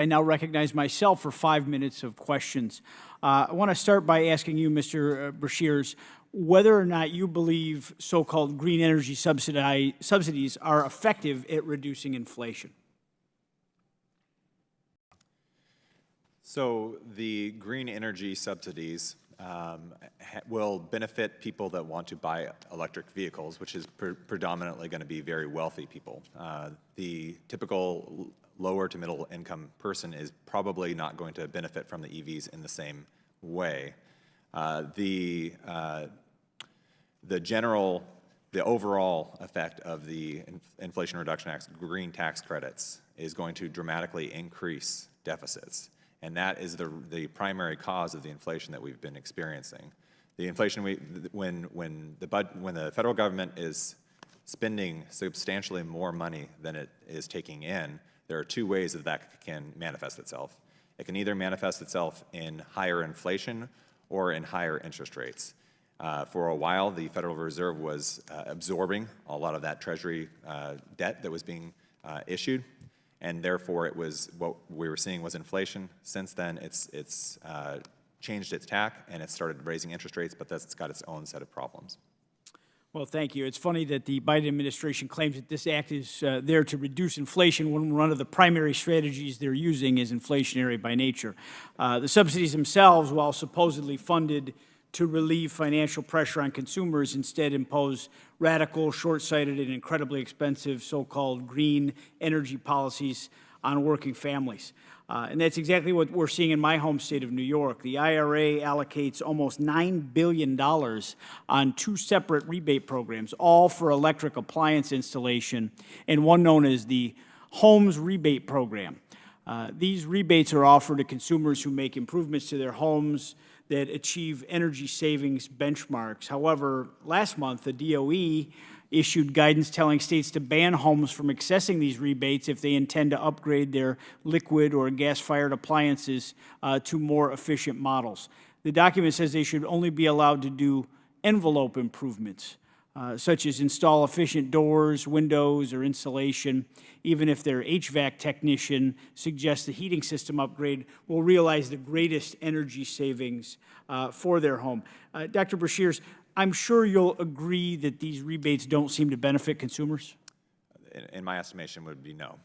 I now recognize myself for 5 minutes of questions. I want to start by asking you, Mr. Beshears, whether or not you believe so-called green energy subsidies are effective at reducing inflation. So the green energy subsidies will benefit people that want to buy electric vehicles, which is predominantly going to be very wealthy people. The typical lower to middle income person is probably not going to benefit from the EVs in the same way. The overall effect of the Inflation Reduction Act's green tax credits is going to dramatically increase deficits. And that is the primary cause of the inflation that we've been experiencing. The inflation, when the federal government is spending substantially more money than it is taking in, there are two ways that can manifest itself. It can either manifest itself in higher inflation or in higher interest rates. For a while, the Federal Reserve was absorbing a lot of that Treasury debt that was being issued, and therefore it was what we were seeing was inflation. Since then, it's changed its tack and it started raising interest rates, but that's got its own set of problems. Well, thank you. It's funny that the Biden administration claims that this act is there to reduce inflation when one of the primary strategies they're using is inflationary by nature. The subsidies themselves, while supposedly funded to relieve financial pressure on consumers, instead impose radical, short-sighted, and incredibly expensive so-called green energy policies on working families. And that's exactly what we're seeing in my home state of New York. The IRA allocates almost $9 billion on two separate rebate programs, all for electric appliance installation, and one known as the Homes Rebate Program. These rebates are offered to consumers who make improvements to their homes that achieve energy savings benchmarks. However, last month, the DOE issued guidance telling states to ban homes from accessing these rebates if they intend to upgrade their liquid or gas-fired appliances to more efficient models. The document says they should only be allowed to do envelope improvements, such as install efficient doors, windows, or insulation, even if their HVAC technician suggests the heating system upgrade will realize the greatest energy savings for their home. Dr. Beshears, I'm sure you'll agree that these rebates don't seem to benefit consumers? In my estimation, would be no.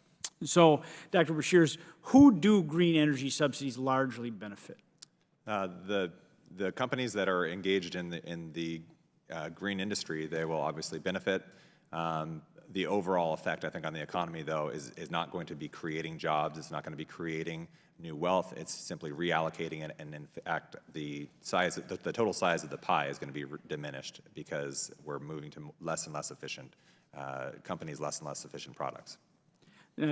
So, Dr. Beshears, who do green energy subsidies largely benefit? The companies that are engaged in the green industry, they will obviously benefit. The overall effect, I think, on the economy, though, is not going to be creating jobs. It's not going to be creating new wealth. It's simply reallocating it, and in fact, the total size of the pie is going to be diminished because we're moving to less and less efficient companies, less and less efficient products.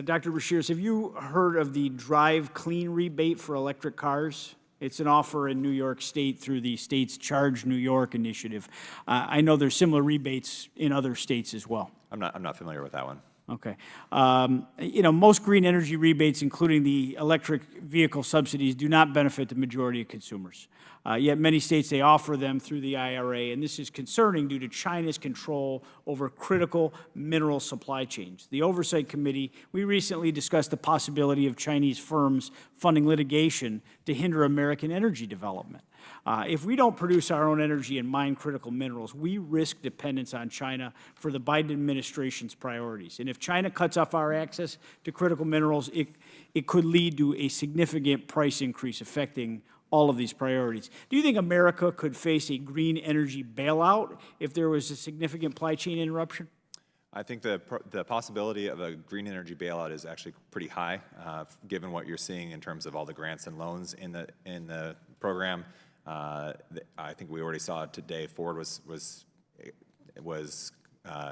Dr. Beshears, have you heard of the Drive Clean rebate for electric cars? It's an offer in New York State through the state's Charge New York initiative. I know there's similar rebates in other states as well. I'm not familiar with that one. Okay. Most green energy rebates, including the electric vehicle subsidies, do not benefit the majority of consumers. Yet many states, they offer them through the IRA, and this is concerning due to China's control over critical mineral supply chains. The Oversight Committee, we recently discussed the possibility of Chinese firms funding litigation to hinder American energy development. If we don't produce our own energy and mine critical minerals, we risk dependence on China for the Biden administration's priorities. And if China cuts off our access to critical minerals, it could lead to a significant price increase affecting all of these priorities. Do you think America could face a green energy bailout if there was a significant supply chain interruption? I think the possibility of a green energy bailout is actually pretty high, given what you're seeing in terms of all the grants and loans in the program. I think we already saw today. Ford was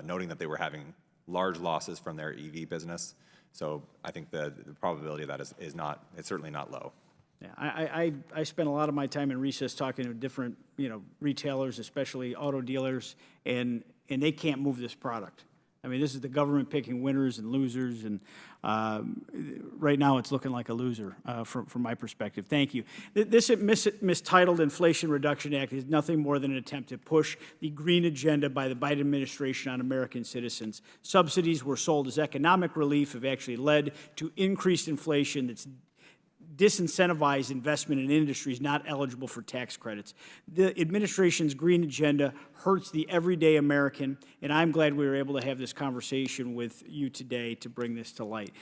noting that they were having large losses from their EV business. So I think the probability of that is certainly not low. Yeah, I spent a lot of my time in recess talking to different retailers, especially auto dealers, and they can't move this product. I mean, this is the government picking winners and losers, and right now it's looking like a loser from my perspective. Thank you. This mistitled Inflation Reduction Act is nothing more than an attempt to push the green agenda by the Biden administration on American citizens. Subsidies were sold as economic relief, have actually led to increased inflation that's disincentivize investment in industries not eligible for tax credits. The administration's green agenda hurts the everyday American, and I'm glad we were able to have this conversation with you today to bring this to light.